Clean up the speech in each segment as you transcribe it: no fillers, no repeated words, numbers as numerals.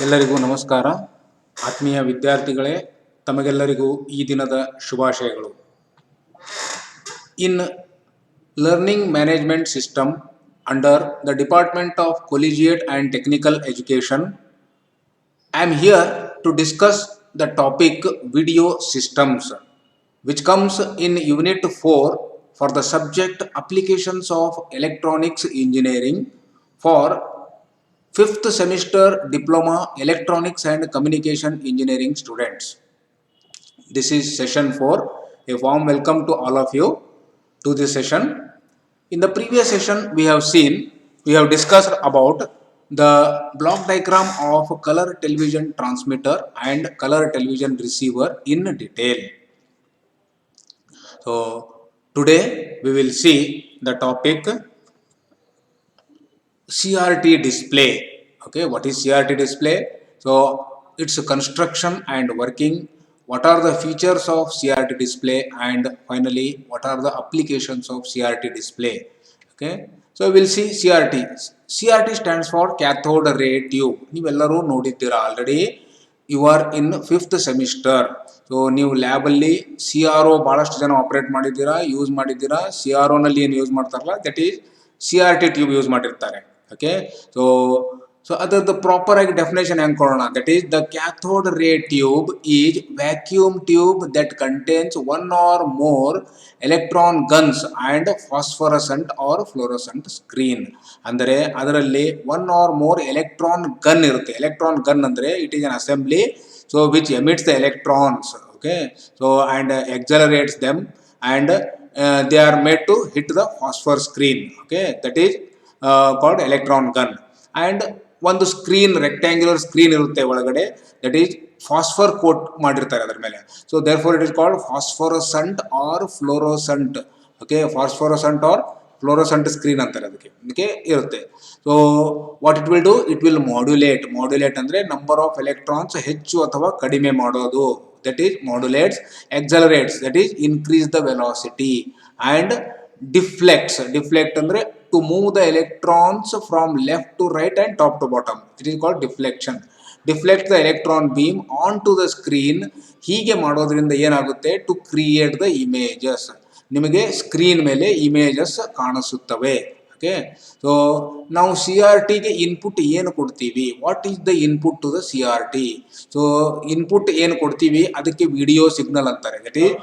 ಎಲ್ಲರಿಗೂ ನಮಸ್ಕಾರ. ಆತ್ಮೀಯ ವಿದ್ಯಾರ್ಥಿಗಳೇ, ತಮಗೆಲ್ಲರಿಗೂ ಈ ದಿನದ ಶುಭಾಶಯಗಳು. In learning management system under the department of collegiate and technical education, I am here to discuss the topic video systems, which comes in Unit 4 for the subject Applications of Electronics Engineering for 5th semester Diploma Electronics and Communication Engineering students. This is session 4. A warm welcome to all of you to this session. In the previous session we have discussed about the block diagram of color television transmitter and color television receiver in detail. So today we will see the topic CRT display. Okay, what is CRT display? So its construction and working, what are the features of CRT display, and finally what are the applications of CRT display. Okay, so we will see CRT. CRT stands for cathode ray tube. ನೀವೆಲ್ಲರೂ ನೋಡಿದ್ದೀರಾ already. You are in 5th semester. So ನೀವು ಲ್ಯಾಬಲ್ಲಿ CRO ಭಾಳಷ್ಟು ಜನ operate ಮಾಡಿದ್ದೀರಾ, use ಮಾಡಿದ್ದೀರಾ. CROನಲ್ಲಿ ಏನು use ಮಾಡ್ತಾರಲ್ಲ, that is CRT tube use ಮಾಡಿರ್ತಾರೆ. Okay, so the proper definition ಹೆಂಗೆ ಕೊಡೋಣ? That is, the cathode ray tube is vacuum tube that contains one or more electron guns and phosphorescent or fluorescent screen. ಅಂದರೆ ಅದರಲ್ಲಿ one or more electron gun ಇರುತ್ತೆ. electron gun ಅಂದರೆ it is an assembly so which emits the electrons. Okay, so and accelerates them, and they are made to hit the phosphor screen. Okay, that is called electron gun. And ಒಂದು screen, rectangular screen ಇರುತ್ತೆ ಒಳಗಡೆ, that is phosphor coat ಮಾಡಿರ್ತಾರೆ ಅದರ ಮೇಲೆ. So therefore it is called phosphorescent or fluorescent. Okay, phosphorescent or fluorescent screen ಅಂತಾರೆ ಅದಕ್ಕೆ ಇರುತ್ತೆ. So what it will do? It will modulate ಅಂದರೆ ನಂಬರ್ ಆಫ್ ಎಲೆಕ್ಟ್ರಾನ್ಸ್ ಹೆಚ್ಚು ಅಥವಾ ಕಡಿಮೆ ಮಾಡೋದು. That is modulates. Accelerates, that is increase the velocity. And deflect ಅಂದರೆ to move the electrons from left to right and top to bottom. It is called deflection. Deflect the electron beam onto the screen. ಹೀಗೆ ಮಾಡೋದ್ರಿಂದ ಏನಾಗುತ್ತೆ? To create the images. ನಿಮಗೆ screen ಮೇಲೆ images ಕಾಣಿಸುತ್ತವೆ. Okay, so ನಾವು CRTಗೆ input ಏನು ಕೊಡ್ತೀವಿ? What is the input to the CRT? So input ಏನು ಕೊಡ್ತೀವಿ ಅದಕ್ಕೆ ವಿಡಿಯೋ ಸಿಗ್ನಲ್ ಅಂತಾರೆ. That is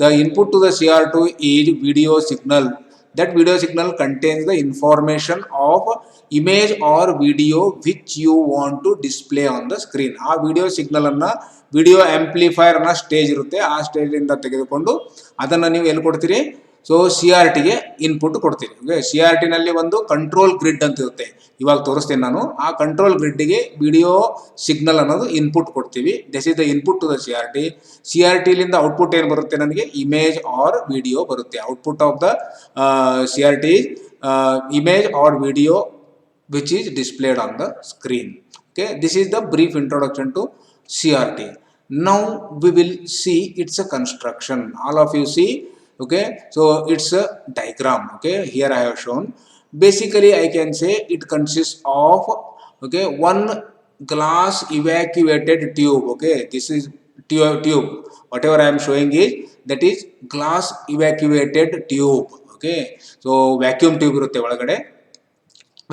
the input to the CRT is video signal. That video signal contains the information of image or video which you want to display on the screen. ಆ video signal ಅನ್ನ video amplifier ನ stage ಇರುತ್ತೆ, ಆ stage ಇಂದ ತೆಗೆದುಕೊಂಡು ಅದನ್ನ ನೀವು ಎಲ್ಲಿ ಕೊಡ್ತೀರಿ? ಸೊ CRTಗೆ ಇನ್ಪುಟ್ ಕೊಡ್ತೀರಿ. ಓಕೆ, CRT ನಲ್ಲಿ ಒಂದು ಕಂಟ್ರೋಲ್ ಗ್ರಿಡ್ ಅಂತ ಇರುತ್ತೆ, ಇವಾಗ ತೋರಿಸ್ತೀನಿ ನಾನು. ಆ ಕಂಟ್ರೋಲ್ ಗ್ರಿಡ್ಗೆ ವಿಡಿಯೋ ಸಿಗ್ನಲ್ ಅನ್ನೋದು ಇನ್ಪುಟ್ ಕೊಡ್ತೀವಿ. This is the input to the CRT ಲಿಂದ ಔಟ್ಪುಟ್ ಏನು ಬರುತ್ತೆ? ನನಗೆ ಇಮೇಜ್ ಆರ್ ವಿಡಿಯೋ ಬರುತ್ತೆ. Output of the CRT image or video which is displayed on the screen. Okay, this is the brief introduction to CRT. Now we will see its a construction. All of you see. Okay, so it's a diagram. Okay, here I have shown. Basically I can say it consists of, okay, one glass evacuated tube. Okay, this is tube. Whatever I am showing is that is glass evacuated tube. Okay, so vacuum tube irutte ಒಳಗಡೆ,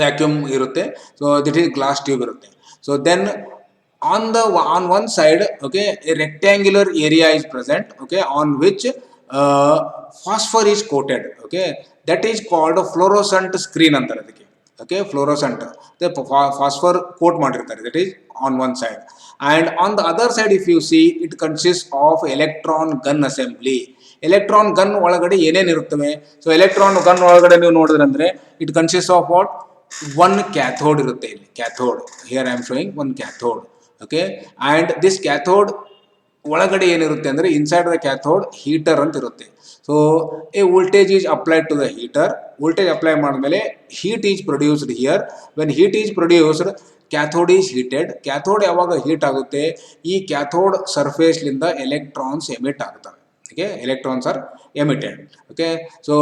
vacuum irutte. So that is glass tube irutte. So then on one side, okay, a rectangular area is present, okay, on which phosphor is coated. Okay, that is called a fluorescent screen ಅಂತಾರೆ ಅದಕ್ಕೆ. Okay, fluorescent, the phosphor coat ಮಾಡಿರ್ತಾರೆ. that is on one side. And on the other side if you see, it consists of electron gun assembly. Electron gun ಒಳಗಡೆ ಏನೇನು ಇರುತ್ತವೆ? So electron gun ಒಳಗಡೆ ನೀವು ನೋಡಿದ್ರಂದ್ರೆ it consist of what? One cathode ಇರುತ್ತೆ. ಇಲ್ಲಿ cathode, here I am showing one cathode. Okay, and this cathode ಒಳಗಡೆ ಏನಿರುತ್ತೆ ಅಂದರೆ ಇನ್ಸೈಡ್ ದ ಕ್ಯಾಥೋಡ್ ಹೀಟರ್ ಅಂತ ಇರುತ್ತೆ. So a voltage is applied to the heater. Voltage apply ಮಾಡಿದ್ಮೇಲೆ heat is produced here. When heat is produced, cathode is heated. Cathode ಯಾವಾಗ heat ಆಗುತ್ತೆ, ಈ cathode ಸರ್ಫೇಸ್ಲಿಂದ electrons emit ಆಗ್ತವೆ. Okay, electrons are emitted. Okay, so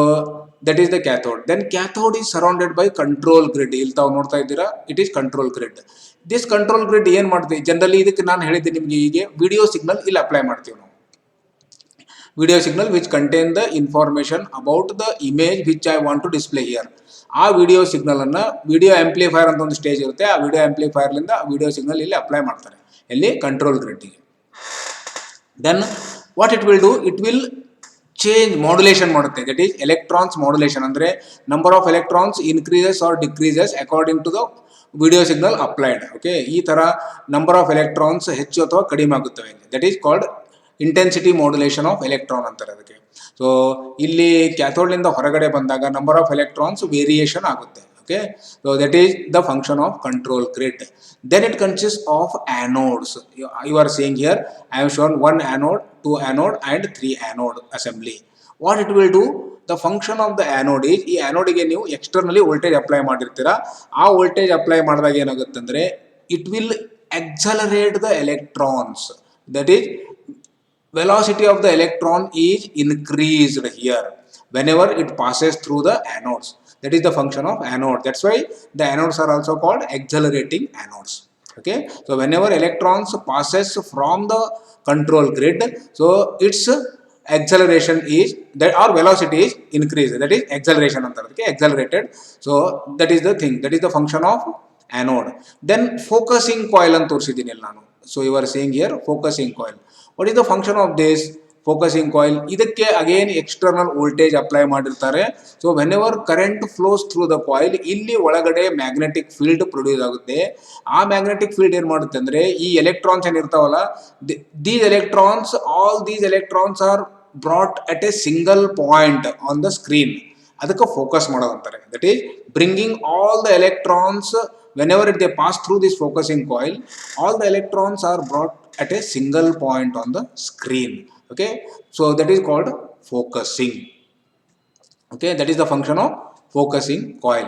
that is the cathode. Then cathode is surrounded by control grid. ಇಲ್ಲಿ ತಾವು ನೋಡ್ತಾ ಇದ್ದೀರಾ, it is control grid. This control grid ಏನು ಮಾಡ್ತೀವಿ, ಜನರಲಿ ಇದಕ್ಕೆ ನಾನು ಹೇಳಿದ್ದೆ ನಿಮಗೆ, ಹೀಗೆ ವಿಡಿಯೋ ಸಿಗ್ನಲ್ ಇಲ್ಲಿ ಅಪ್ಲೈ ಮಾಡ್ತೀವಿ ನಾವು. Video signal which contain the information about the image which I want to display here. ಆ ವಿಡಿಯೋ ಸಿಗ್ನಲ್ ಅನ್ನ ವಿಡಿಯೋ ಆಂಪ್ಲಿಫೈಯರ್ ಅಂತ ಒಂದು ಸ್ಟೇಜ್ ಇರುತ್ತೆ, ಆ ವಿಡಿಯೋ ಆಂಪ್ಲಿಫೈಯರ್ ಲಿಂದ ವಿಡಿಯೋ ಸಿಗ್ನಲ್ ಇಲ್ಲಿ ಅಪ್ಲೈ ಮಾಡ್ತಾರೆ, ಎಲ್ಲಿ control ಗ್ರಿಡ್ಗೆ. Then what it will do, it will change modulation ಮಾಡುತ್ತೆ, that is electrons modulation. ಅಂದ್ರೆ number of electrons increases or decreases according to the video signal applied. Okay, ಈ ತರ number of electrons ಹೆಚ್ಚು ಅಥವಾ ಕಡಿಮೆ ಆಗುತ್ತವೆ, that is called intensity modulation of electron ಅಂತಾರೆ ಅದಕ್ಕೆ. ಸೊ ಇಲ್ಲಿ ಕ್ಯಾಥೋಡ್ ನಿಂದ ಹೊರಗಡೆ ಬಂದಾಗ number of electrons ವೇರಿಯೇಷನ್ ಆಗುತ್ತೆ. Okay, so that is the function of control grid. Then it consists of anodes. You are seeing here, I have shown 1 anode, 2 anode and 3 anode assembly. What it will do, the function of the anode is, ಈ anode ಗೆ ನೀವು externally voltage apply ಮಾಡಿರ್ತೀರಾ, ಆ voltage apply ಮಾಡಿದಾಗ ಏನಾಗುತ್ತೆ ಅಂದ್ರೆ it will accelerate the electrons, that is velocity of the electron is increased here whenever it passes through the anodes. That is the function of anode. That's why the anodes are also called accelerating anodes. Okay, so whenever electrons passes from the control grid, so its acceleration is that, or velocity is increased, that is acceleration anta, okay, accelerated. So that is the thing, that is the function of anode. Then focusing coil ಅಂತ ತೋರಿಸಿದ್ದೀನಿ ನಾನು. So you are seeing here focusing coil. What is the function of this focusing coil? ಇದಕ್ಕೆ again external voltage apply ಮಾಡಿರ್ತಾರೆ. So when ever current flows through the coil, ಇಲ್ಲಿ ಒಳಗಡೆ magnetic field produce ಆಗುತ್ತೆ. ಆ magnetic field ಏನ್ ಮಾಡುತ್ತೆ ಅಂದ್ರೆ, ಈ ಎಲೆಕ್ಟ್ರಾನ್ಸ್ ಏನಿರ್ತಾವಲ್ಲ, these electrons, all these electrons are brought at a single point on the screen. ಅದಕ್ಕೆ ಫೋಕಸ್ ಮಾಡೋದಂತಾರೆ. That is bringing all the electrons, whenever they pass through this focusing coil, all the electrons are brought at a single point on the screen. Okay, so that is called focusing. Okay, that is the function of focusing coil.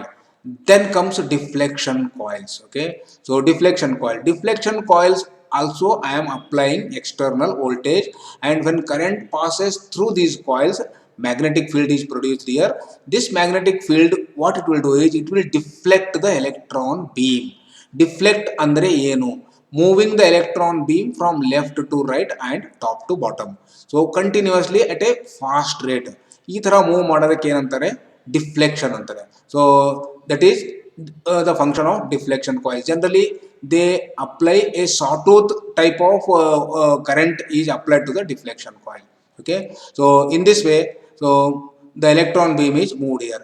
Then comes deflection coils. Okay, so deflection coils also I am applying external voltage, and when current passes through these coils, magnetic field is produced here. This magnetic field, what it will do is, it will deflect the electron beam. Deflect andre enu, moving the electron beam from left to right and top to bottom. So continuously at a fast rate. ಈ ತರ move ಮಾಡೋದಕ್ಕೆ ಏನಂತಾರೆ, deflection ಅಂತಾರೆ. So that is the function of deflection coil. Generally they apply a sawtooth type of current is applied to the deflection coil. Okay, so in this way, so the electron beam is moved here,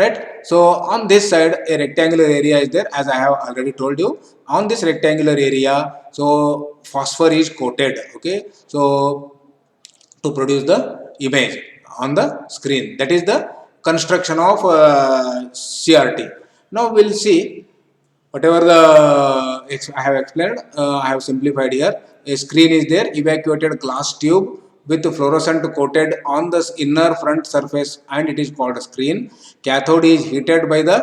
right? So on this side a rectangular area is there, as I have already told you. On this rectangular area, so phosphor is coated. Okay, so to produce the image on the screen, that is the construction of CRT. Now we'll see whatever the I have explained, I have simplified here. A screen is there, evacuated glass tube with fluorescent coated on the inner front surface, and it is called a screen. Cathode is heated by the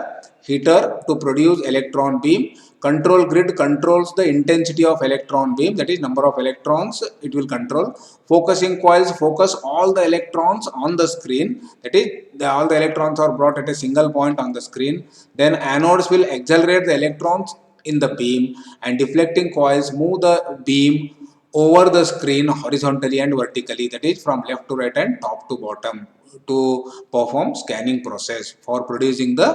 heater to produce electron beam. Control grid controls the intensity of electron beam, that is number of electrons it will control. Focusing coils focus all the electrons on the screen, that is all the electrons are brought at a single point on the screen. Then anodes will accelerate the electrons in the beam, and deflecting coils move the beam over the screen horizontally and vertically, that is from left to right and top to bottom, to perform scanning process for producing the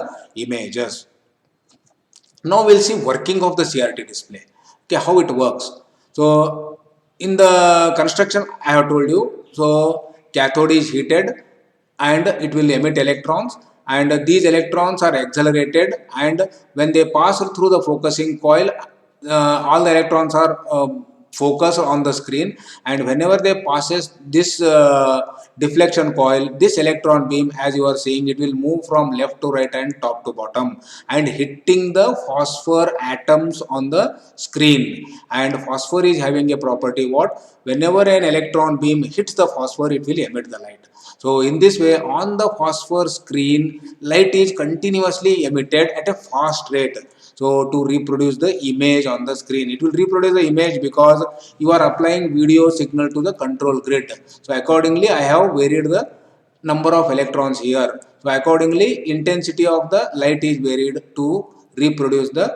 images. Now we'll see working of the CRT display. Okay, how it works. So in the construction I have told you, so cathode is heated and it will emit electrons, and these electrons are accelerated, and when they pass through the focusing coil, all the electrons are focus on the screen, and whenever they passes this deflection coil, this electron beam, as you are seeing, it will move from left to right and top to bottom, and hitting the phosphor atoms on the screen. And phosphor is having a property, what, whenever an electron beam hits the phosphor, it will emit the light. So in this way, on the phosphor screen, light is continuously emitted at a fast rate. So So to reproduce the image on the screen, it will reproduce the image because you are applying video signal to the control grid. So accordingly, I have varied the number of electrons here. So accordingly, intensity of the light is varied to reproduce the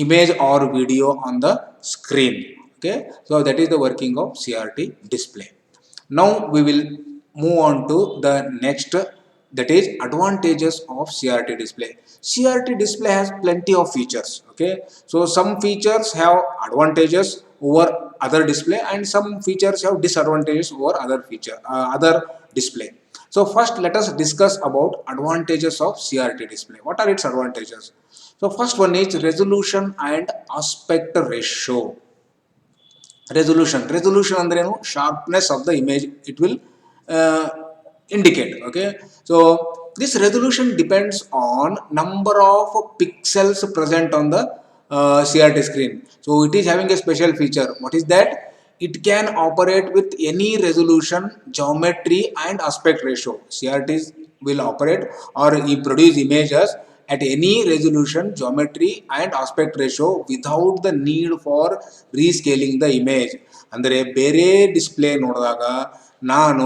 image or video on the screen. Okay, so that is the working of CRT display. Now we will move on to the next, that is advantages of CRT display. CRT display has plenty of features. Okay, so some features have advantages over other display and some features have disadvantages over other display. So first let us discuss about advantages of CRT display. What are its advantages? So first one is resolution and aspect ratio. Resolution ಅಂದ್ರೇನು, sharpness of the image it will uh, indicate. Okay, so this resolution depends on number of pixels present on the CRT screen. So it is having a special feature. What is that? It can operate with any resolution, geometry and aspect ratio. CRTs will operate or produce images at any resolution, geometry and aspect ratio without the need for rescaling the image. ಅಂದರೆ ಬೇರೆ display ನೋಡಿದಾಗ ನಾನು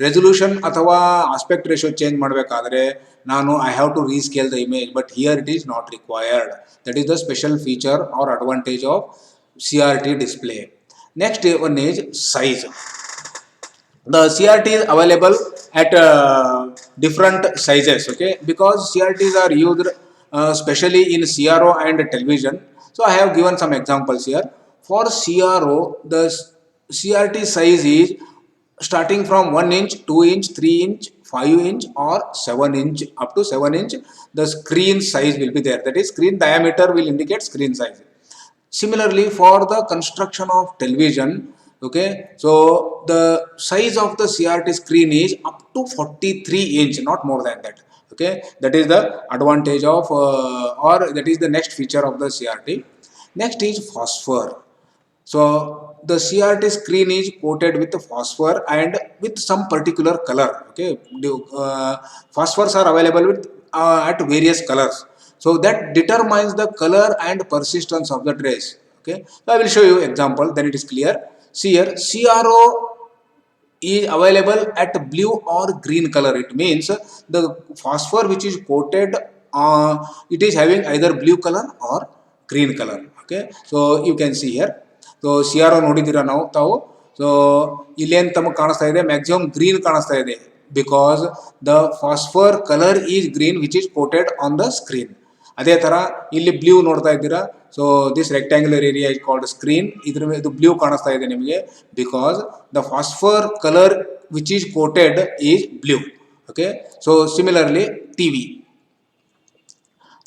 resolution ಅಥವಾ aspect ratio change ಮಾಡಬೇಕಾದ್ರೆ ನಾನು I have to rescale the image, but here it is not required. That is the special feature or advantage of CRT display. Next one is size. The CRT is available at different sizes. Okay, because CRTs are used specially in CRO and television. So I have given some examples here. For CRO, the CRT size is starting from 1 inch, 2 inch, 3 inch, 5 inch or 7 inch. Up to 7 inch the screen size will be there. That is, screen diameter will indicate screen size. Similarly, for the construction of television, okay, so the size of the CRT screen is up to 43 inch, not more than that. Okay, that is the advantage of or that is the next feature of the CRT. Next is phosphor. So the CRT screen is coated with phosphor and with some particular color. Okay, phosphors are available with at various colors. So that determines the color and persistence of the trace. Okay, so I will show you example, then it is clear. See here, CRO is available at blue or green color. It means the phosphor which is coated, it is having either blue color or green color. Okay, so you can see here. So CRO ನೋಡಿದ್ದೀರಾ ನಾವು ತಾವು. So ಇಲ್ಲೇನು ತಮಗೆ ಕಾಣಿಸ್ತಾ ಇದೆ, maximum green ಕಾಣಿಸ್ತಾ ಇದೆ because the phosphor colour is green which is coated on the screen. ಅದೇ ಥರ ಇಲ್ಲಿ ಬ್ಲೂ ನೋಡ್ತಾ ಇದ್ದೀರಾ. So this rectangular area is called screen. ಇದು ಬ್ಲೂ ಕಾಣಿಸ್ತಾ ಇದೆ ನಿಮಗೆ because the phosphor colour which is coated is blue. Okay, so similarly TV,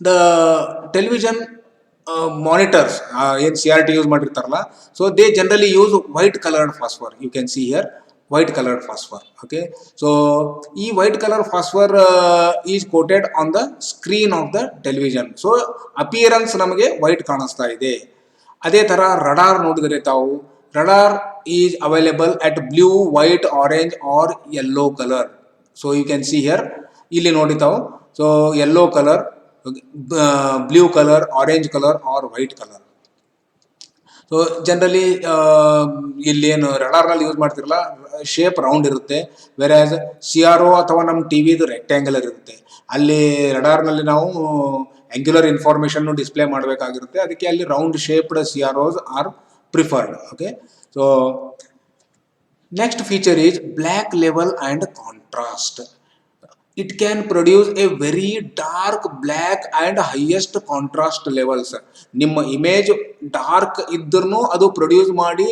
the television monitors in CRT use ಮಾಡಿರ್ತಾರಲ್ಲ, so they generally use white colored phosphor. You can see here white colored phosphor. Okay, so ಈ white color phosphor is coated on the screen of the television. So appearance ನಮಗೆ white ಕಾಣಿಸ್ತಾ ಇದೆ. ಅದೇ ಥರ radar ನೋಡಿದರೆ ತಾವು, radar is available at blue, white, orange or yellow color. So you can see here, ಇಲ್ಲಿ ನೋಡಿ ತಾವು, so yellow color, blue color, orange color or white color. So generally ಇಲ್ಲಿ ಏನು ರಡಾರ್ನಲ್ಲಿ ಯೂಸ್ ಮಾಡ್ತಿರಲ್ಲ, ಶೇಪ್ ರೌಂಡ್ ಇರುತ್ತೆ. ವೆರಾಸ್ CRO ಅಥವಾ ನಮ್ಮ TVದು rectangular ಇರುತ್ತೆ. ಅಲ್ಲಿ ರಡಾರ್ನಲ್ಲಿ ನಾವು ಆಂಗ್ಯುಲರ್ ಇನ್ಫಾರ್ಮೇಷನ್ನು ಡಿಸ್ಪ್ಲೇ ಮಾಡಬೇಕಾಗಿರುತ್ತೆ. ಅದಕ್ಕೆ ಅಲ್ಲಿ round shaped CROs are preferred. Okay, so next feature is black level and contrast. It can produce a very dark black and highest contrast levels. ನಿಮ್ಮ ಇಮೇಜ್ ಡಾರ್ಕ್ ಇದ್ರೂ ಅದು produce ಮಾಡಿ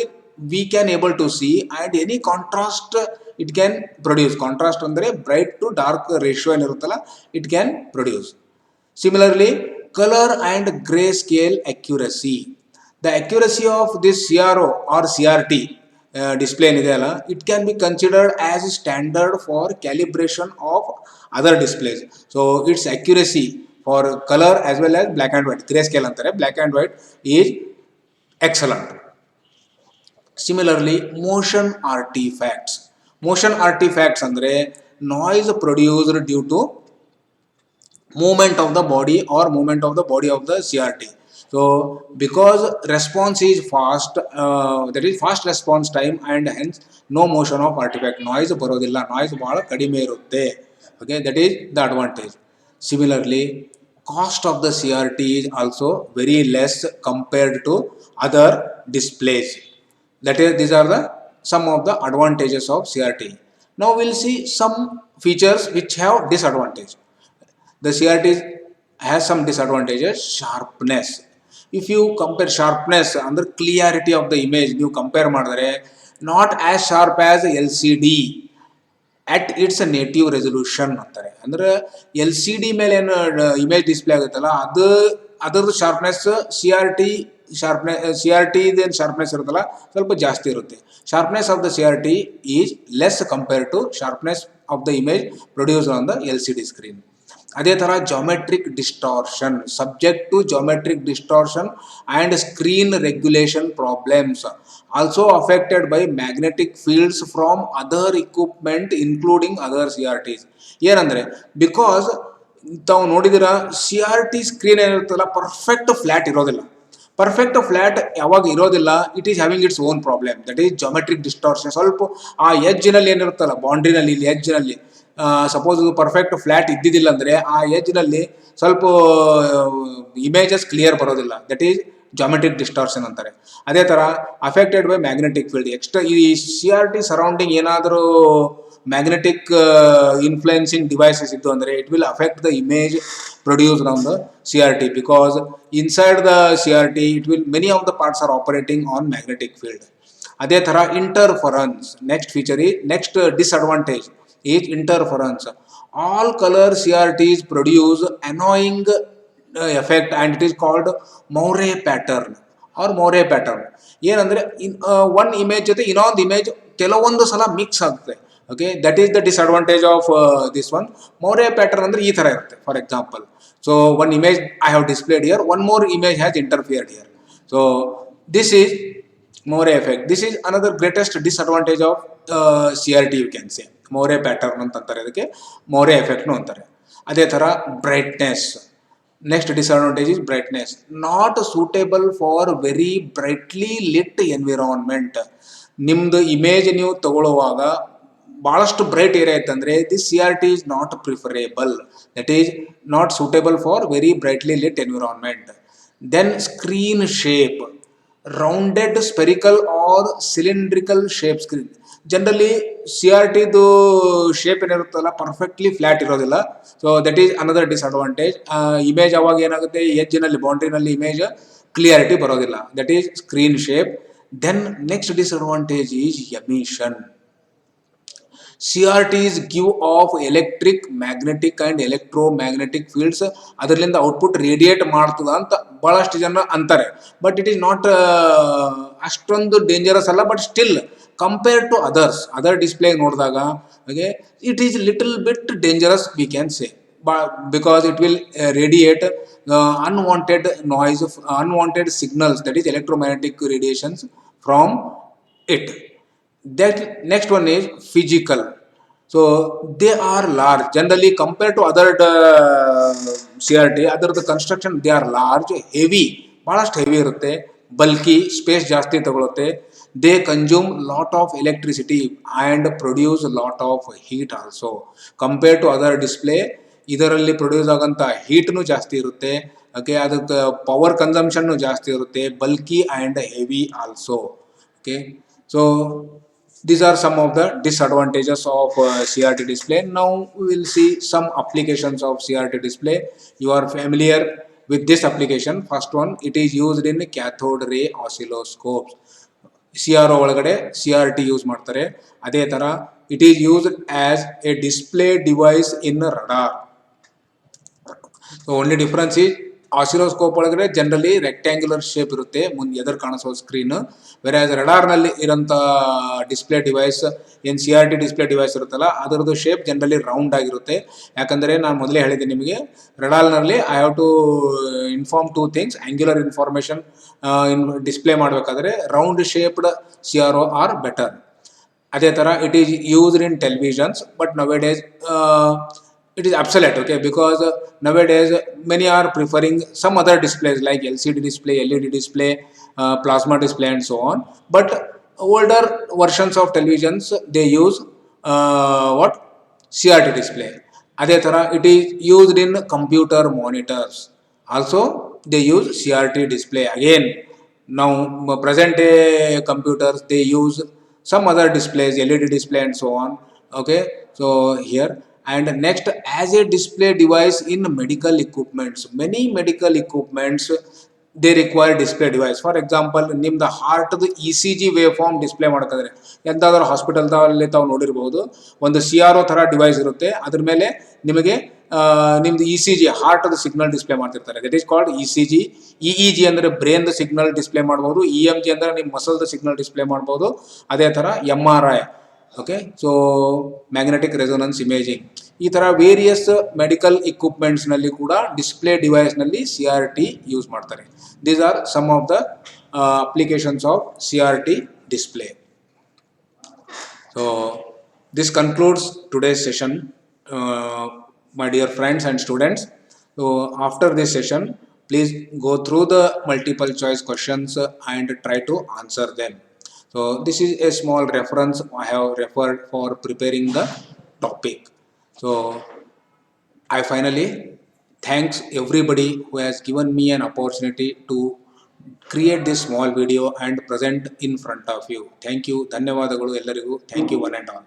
we can able to see, and any contrast it can produce. Contrast ಅಂದರೆ bright to dark ratio ಏನಿರುತ್ತಲ್ಲ, it can produce. Similarly, color and grayscale accuracy. The accuracy of this CRO or CRT display ಏನಿದೆಯಲ್ಲ, it can be considered as standard for calibration of other displays. So its accuracy for color as well as black and white, grayscale ಅಂತಾರೆ, black and white is excellent. Similarly, motion artifacts. Motion artifacts ಅಂದರೆ noise produced due to movement of the body or movement of the body of the CRT. So because response is fast, that is fast response time, and hence no motion of artifact, noise ಬರೋದಿಲ್ಲ, noise ಬಹಳ ಕಡಿಮೆ ಇರುತ್ತೆ. Okay, that is the advantage. Similarly, cost of the CRT is also very less compared to other displays. That is, these are the some of the advantages of CRT. Now we'll see some features which have disadvantage. The CRT has some disadvantages. Sharpness. If you compare sharpness under clarity of the image, you compare madare, not as sharp as LCD at its native resolution ಅಂತಾರೆ. ಅಂದ್ರೆ LCD ಮೇಲೆ ಏನು image display ಆಗುತ್ತಲ್ಲ, ಅದರದ್ದು sharpness CRT ಏನು sharpness ಇರುತ್ತಲ್ಲ ಸ್ವಲ್ಪ ಜಾಸ್ತಿ ಇರುತ್ತೆ. Sharpness of the CRT is less compared to sharpness of the image produced on the LCD screen. ಅದೇ ಥರ geometric distortion, subject to geometric distortion and screen regulation problems, also affected by magnetic fields from other equipment including other CRTs. ಏನಂದರೆ because ತಾವು ನೋಡಿದಿರ CRT screen ಏನಿರುತ್ತಲ್ಲ perfect flat ಇರೋದಿಲ್ಲ. Perfect flat ಯಾವಾಗ ಇರೋದಿಲ್ಲ, it is having its own problem, that is geometric distortion. ಸ್ವಲ್ಪ ಆ ಎಜ್ನಲ್ಲಿ ಏನಿರುತ್ತಲ್ಲ, ಬೌಂಡ್ರಿನಲ್ಲಿ, ಇಲ್ಲಿ ಎಜ್ನಲ್ಲಿ ಸಪೋಸ್ ಪರ್ಫೆಕ್ಟ್ ಫ್ಲ್ಯಾಟ್ ಇದ್ದಿದ್ದಿಲ್ಲ ಅಂದರೆ ಆ ಎಜ್ನಲ್ಲಿ ಸ್ವಲ್ಪ ಇಮೇಜಸ್ ಕ್ಲಿಯರ್ ಬರೋದಿಲ್ಲ, ದಟ್ ಈಸ್ ಜಾಮೆಟ್ರಿಕ್ ಡಿಸ್ಟಾರ್ಷನ್ ಅಂತಾರೆ. ಅದೇ ಥರ affected by magnetic field. Extra ಈ CRT ಸರೌಂಡಿಂಗ್ ಏನಾದರೂ ಮ್ಯಾಗ್ನೆಟಿಕ್ ಇನ್ಫ್ಲುಯೆನ್ಸಿಂಗ್ ಡಿವೈಸಸ್ ಇದ್ದು ಅಂದರೆ it will affect the image produced on the CRT, because inside the CRT it will, many of the parts are operating on magnetic field. ಅದೇ ಥರ interference. Next feature is, next disadvantage is interference. All color CRTs produce annoying effect and it is called Moire pattern or Moire pattern. ಏನಂದರೆ one image ಜೊತೆ ಇನ್ನೊಂದು image ಕೆಲವೊಂದು ಸಲ mix ಆಗುತ್ತೆ. Okay, that is the disadvantage of this one. Moire pattern ಅಂದ್ರೆ ಈ ಥರ ಇರುತ್ತೆ. For example, so one image I have displayed here, one more image has interfered here. So this is Moire effect. This is another greatest disadvantage of CRT, you can say. Moire pattern ಅಂತಾರೆ, ಅದಕ್ಕೆ Moire effect ಅಂತಾರೆ. ಅದೇ ಥರ brightness. Next disadvantage is brightness. Not suitable for very brightly lit environment. ನಿಮ್ದು image ನೀವು ತಗೊಳ್ಳುವಾಗ ಭಾಳಷ್ಟು bright area ಇತ್ತಂದರೆ this CRT is not preferable, that is not suitable for very brightly lit environment. Then screen shape, rounded, spherical or cylindrical shape screen. Generally CRTದು shape ಏನಿರುತ್ತಲ್ಲ perfectly flat ಇರೋದಿಲ್ಲ. So that is another disadvantage. Image ಅವಾಗ ಏನಾಗುತ್ತೆ, ಎಜ್ಜಿನಲ್ಲಿ ಬೌಂಡ್ರಿನಲ್ಲಿ image clarity ಬರೋದಿಲ್ಲ, that is screen shape. Then next disadvantage is emission. CRTs give off electric, magnetic and electromagnetic fields. ಅದರಿಂದ output radiate ಮಾಡ್ತದ ಅಂತ ಭಾಳಷ್ಟು ಜನ ಅಂತಾರೆ. ಬಟ್ ಇಟ್ ಈಸ್ ನಾಟ್ ಅಷ್ಟೊಂದು ಡೇಂಜರಸ್ ಅಲ್ಲ. But still compare to other display ನೋಡಿದಾಗ okay it is little bit dangerous we can say, because it will radiate unwanted noise, unwanted signals, that is electromagnetic radiations from it. That next one is physical. So they are large. Generally compared to other CRT, other the construction, they are large, heavy, ಬಹಳಷ್ಟು heavy ಇರುತ್ತೆ, bulky, space ಜಾಸ್ತಿ ತಗೊಳುತ್ತೆ. They consume lot of electricity and produce lot of heat also. Compared to other display, ಇದರಲ್ಲಿ produce ಆಗೋಂಥ ಹೀಟ್ನು ಜಾಸ್ತಿ ಇರುತ್ತೆ. Okay, ಅದಕ್ಕೆ power ಕನ್ಸಂಪ್ಷನ್ನು ಜಾಸ್ತಿ ಇರುತ್ತೆ, bulky and heavy also. Okay, so these are some of the disadvantages of CRT display. Now we will see some applications of CRT display. You are familiar with this application. First one, it is used in cathode ray oscilloscopes. CRO ಒಳಗಡೆ CRT use ಮಾಡ್ತಾರೆ. ಅದೇ ಥರ it is used as a display device in radar. So only difference is oscilloscope ಒಳಗಡೆ generally rectangular shape ಇರುತ್ತೆ ಮುಂದೆ ಎದುರು ಕಾಣಿಸೋ screen. ವೆರಾಸ್ ರಡಾರ್ನಲ್ಲಿ ಇರೋಂಥ display device ಏನು CRT ಡಿಸ್ಪ್ಲೇ ಡಿವೈಸ್ ಇರುತ್ತಲ್ಲ ಅದರದ್ದು ಶೇಪ್ ಜನರಲಿ ರೌಂಡ್ ಆಗಿರುತ್ತೆ. ಯಾಕಂದರೆ ನಾನು ಮೊದಲೇ ಹೇಳಿದ್ದೆ ನಿಮಗೆ, ರಡಾರ್ನಲ್ಲಿ I have to inform two things. Angular information display ಮಾಡಬೇಕಾದ್ರೆ round shaped CRO are better. ಅದೇ ಥರ it is used in televisions, but nowadays it is obsolete, okay, because nowadays many are preferring some other displays like LCD display, LED display, plasma display and so on. But older versions of televisions, they use what, CRT display. Adhe tara it is used in computer monitors also, they use CRT display. Again, now present day computers, they use some other displays, LED display and so on, okay. So here, and next, as a display device in medical equipments, many medical equipments, they require display device. For example, ನಿಮ್ದು heart E C G wave form display ಮಾಡ್ಕೋದ್ರೆ ಎಂತಾದ್ರೂ ಹಾಸ್ಪಿಟಲ್ದಲ್ಲಿ ತಾವು ನೋಡಿರ್ಬೋದು, ಒಂದು C R O ಥರ device ಇರುತ್ತೆ, ಅದ್ರ ಮೇಲೆ ನಿಮಗೆ ನಿಮ್ದು E C G heart signal display ಮಾಡ್ತಿರ್ತಾರೆ. That is called E C G. E G ಅಂದರೆ ಬ್ರೇನ್ ಸಿಗ್ನಲ್ ಡಿಸ್ಪ್ಲೇ ಮಾಡ್ಬೋದು, ಇ ಎಮ್ ಜಿ ಅಂದರೆ ನಿಮ್ಮ ಮಸಲ್ದ ಸಿಗ್ನಲ್ ಡಿಸ್ಪ್ಲೇ ಮಾಡ್ಬೋದು. ಅದೇ ಥರ MRI, okay, so magnetic resonance imaging, ಈ ಥರ ವೇರಿಯಸ್ ಮೆಡಿಕಲ್ ಇಕ್ವಿಪ್ಮೆಂಟ್ಸ್ನಲ್ಲಿ ಕೂಡ ಡಿಸ್ಪ್ಲೇ ಡಿವೈಸ್ನಲ್ಲಿ CRT ಯೂಸ್ ಮಾಡ್ತಾರೆ. These are some of the applications of CRT display. So this concludes today's session, my dear friends and students. So after this session, please go through the multiple choice questions and try to answer them. So this is a small reference I have referred for preparing the topic. So I finally thanks everybody who has given me an opportunity to create this small video and present in front of you. Thank you. ಧನ್ಯವಾದಗಳು ಎಲ್ಲರಿಗೂ. Thank you one and all.